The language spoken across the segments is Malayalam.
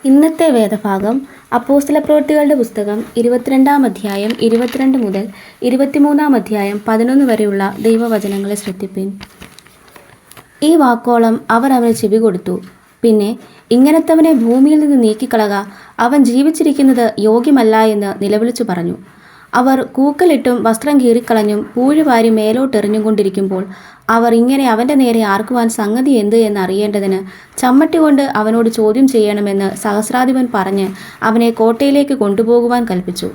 ഇന്നത്തെ വേദഭാഗം അപ്പോസ്തലപ്രവൃത്തികളുടെ പുസ്തകം 22-ാം അധ്യായം 22 മുതൽ 23-ാം അധ്യായം 11 വരെയുള്ള ദൈവവചനങ്ങളെ ശ്രദ്ധിപ്പിൻ. ഈ വാക്കോളം അവർ അവന് ചെവി കൊടുത്തു. പിന്നെ, ഇങ്ങനത്തവനെ ഭൂമിയിൽ നിന്ന് നീക്കിക്കളക, അവൻ ജീവിച്ചിരിക്കുന്നത് യോഗ്യമല്ല എന്ന് നിലവിളിച്ചു പറഞ്ഞു. അവർ കൂക്കലിട്ടും വസ്ത്രം കീറിക്കളഞ്ഞും പൂഴുവാരി മേലോട്ടെറിഞ്ഞും കൊണ്ടിരിക്കുമ്പോൾ അവർ ഇങ്ങനെ അവൻ്റെ നേരെ ആർക്കുവാൻ സംഗതി എന്ത് എന്നറിയേണ്ടതിന് ചമ്മട്ടി കൊണ്ട് അവനോട് ചോദ്യം ചെയ്യണമെന്ന് സഹസ്രാധിപൻ പറഞ്ഞ് അവനെ കോട്ടയിലേക്ക് കൊണ്ടുപോകുവാൻ കൽപ്പിച്ചു.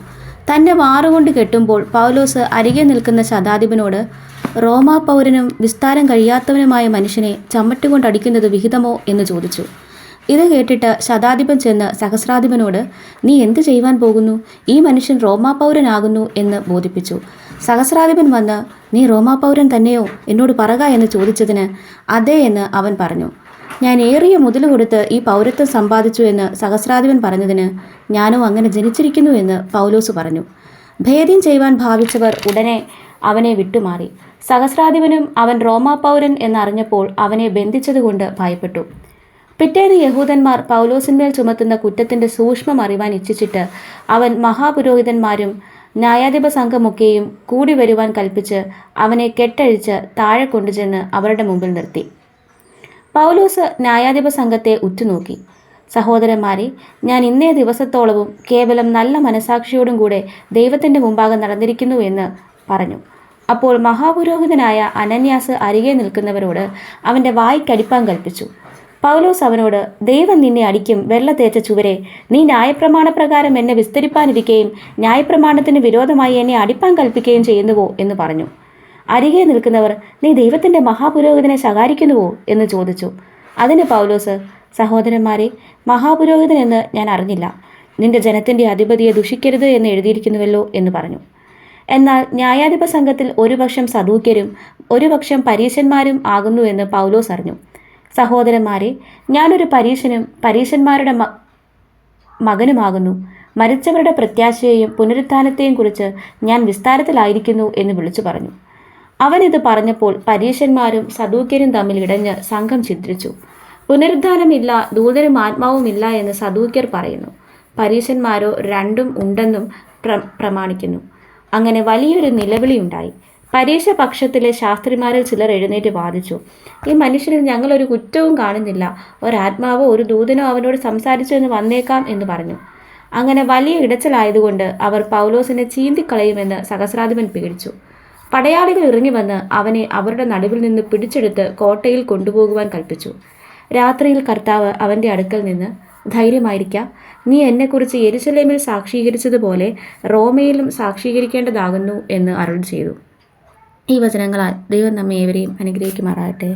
തന്നെ വാറുകൊണ്ട് കെട്ടുമ്പോൾ പൗലോസ് അരികെ നിൽക്കുന്ന ശതാധിപനോട്, റോമാ പൗരനും വിസ്താരം കഴിയാത്തവനുമായ മനുഷ്യനെ ചമ്മട്ടി കൊണ്ടടിക്കുന്നത് വിഹിതമോ എന്ന് ചോദിച്ചു. ഇത് കേട്ടിട്ട് ശതാധിപൻ ചെന്ന് സഹസ്രാധിപനോട്, നീ എന്ത് ചെയ്യുവാൻ പോകുന്നു? ഈ മനുഷ്യൻ റോമാ പൗരനാകുന്നു എന്ന് ബോധിപ്പിച്ചു. സഹസ്രാധിപൻ വന്ന്, നീ റോമാ പൗരൻ തന്നെയോ? എന്നോട് പറക എന്ന് ചോദിച്ചതിന്, അതെ എന്ന് അവൻ പറഞ്ഞു. ഞാൻ ഏറിയ മുതൽ കൊടുത്ത് ഈ പൗരത്വം സമ്പാദിച്ചു എന്ന് സഹസ്രാധിപൻ പറഞ്ഞതിന്, ഞാനോ അങ്ങനെ ജനിച്ചിരിക്കുന്നു എന്ന് പൗലോസ് പറഞ്ഞു. ഭേദ്യം ചെയ്യുവാൻ ഭാവിച്ചവർ ഉടനെ അവനെ വിട്ടുമാറി. സഹസ്രാധിപനും അവൻ റോമാ പൗരൻ എന്നറിഞ്ഞപ്പോൾ അവനെ ബന്ധിച്ചതുകൊണ്ട് ഭയപ്പെട്ടു. പിറ്റേന്ന് യഹൂദന്മാർ പൗലോസിന്മേൽ ചുമത്തുന്ന കുറ്റത്തിൻ്റെ സൂക്ഷ്മം അറിവാൻ ഇച്ഛിച്ചിട്ട് അവൻ മഹാപുരോഹിതന്മാരും ന്യായാധിപ സംഘമൊക്കെയും കൂടി വരുവാൻ കൽപ്പിച്ച് അവനെ കെട്ടഴിച്ച് താഴെ കൊണ്ടുചെന്ന് അവരുടെ മുമ്പിൽ നിർത്തി. പൗലോസ് ന്യായാധിപ സംഘത്തെ ഉറ്റുനോക്കി. സഹോദരന്മാരെ, ഞാൻ ഇന്നേ ദിവസത്തോളവും കേവലം നല്ല മനസാക്ഷിയോടും കൂടെ ദൈവത്തിൻ്റെ മുമ്പാകെ നടന്നിരിക്കുന്നു എന്ന് പറഞ്ഞു. അപ്പോൾ മഹാപുരോഹിതനായ അനന്യാസ് അരികെ നിൽക്കുന്നവരോട് അവൻ്റെ വായ്ക്കടിപ്പാൻ കൽപ്പിച്ചു. പൗലോസ് അവനോട്, ദൈവം നിന്നെ അടിക്കും, വെള്ള തേച്ച ചുവരെ, നീ ന്യായപ്രമാണപ്രകാരം എന്നെ വിസ്തരിപ്പാനിരിക്കുകയും ന്യായപ്രമാണത്തിന് വിരോധമായി എന്നെ അടിപ്പാൻ കൽപ്പിക്കുകയും ചെയ്യുന്നുവോ എന്ന് പറഞ്ഞു. അരികെ നിൽക്കുന്നവർ, നീ ദൈവത്തിൻ്റെ മഹാപുരോഹിതനെ ശകാരിക്കുന്നുവോ എന്ന് ചോദിച്ചു. അതിന് പൗലോസ്, സഹോദരന്മാരെ, മഹാപുരോഹിതനെന്ന് ഞാൻ അറിഞ്ഞില്ല. നിന്റെ ജനത്തിൻ്റെ അധിപതിയെ ദുഷിക്കരുത് എന്ന് എഴുതിയിരിക്കുന്നുവല്ലോ എന്ന് പറഞ്ഞു. എന്നാൽ ന്യായാധിപ സംഘത്തിൽ ഒരു പക്ഷം സദൂക്യരും ഒരു പക്ഷം പരീശന്മാരും ആകുന്നു എന്ന് പൗലോസ് അറിഞ്ഞു. സഹോദരന്മാരെ, ഞാനൊരു പരീശനും പരീശന്മാരുടെ മകനുമാകുന്നു. മരിച്ചവരുടെ പ്രത്യാശയെയും പുനരുത്ഥാനത്തെയും കുറിച്ച് ഞാൻ വിസ്താരത്തിലായിരിക്കുന്നു എന്ന് വിളിച്ചു പറഞ്ഞു. അവനിത് പറഞ്ഞപ്പോൾ പരീശന്മാരും സദൂക്യരും തമ്മിൽ ഇടഞ്ഞ് സംഘം ഛിദ്രിച്ചു. പുനരുത്ഥാനമില്ല, ദൂതനും ആത്മാവുമില്ല എന്ന് സദൂക്യർ പറയുന്നു. പരീശന്മാരോ രണ്ടും ഉണ്ടെന്നും പ്രമാണിക്കുന്നു. അങ്ങനെ വലിയൊരു നിലവിളിയുണ്ടായി. പരീശപക്ഷത്തിലെ ശാസ്ത്രിമാരിൽ ചിലർ എഴുന്നേറ്റ് വാദിച്ചു, ഈ മനുഷ്യനിൽ ഞങ്ങളൊരു കുറ്റവും കാണുന്നില്ല. ഒരാത്മാവോ ഒരു ദൂതനോ അവനോട് സംസാരിച്ചു എന്ന് വന്നേക്കാം എന്ന് പറഞ്ഞു. അങ്ങനെ വലിയ ഇടച്ചിലായതുകൊണ്ട് അവർ പൗലോസിനെ ചീന്തിക്കളയുമെന്ന് സഹസ്രാധിപൻ പേടിച്ചു. പടയാളികൾ ഇറങ്ങി വന്ന് അവനെ അവരുടെ നടുവിൽ നിന്ന് പിടിച്ചെടുത്ത് കോട്ടയിൽ കൊണ്ടുപോകുവാൻ കൽപ്പിച്ചു. രാത്രിയിൽ കർത്താവ് അവൻ്റെ അടുക്കൽ നിന്ന്, ധൈര്യമായിരിക്കാം, നീ എന്നെക്കുറിച്ച് യെരുശലേമിൽ സാക്ഷീകരിച്ചതുപോലെ റോമയിലും സാക്ഷീകരിക്കേണ്ടതാകുന്നു എന്ന് അരുൾ ചെയ്തു. ഈ വചനങ്ങളാൽ ദൈവം നമ്മെ ഏവരെയും അനുഗ്രഹിക്കുമാറാകട്ടെ.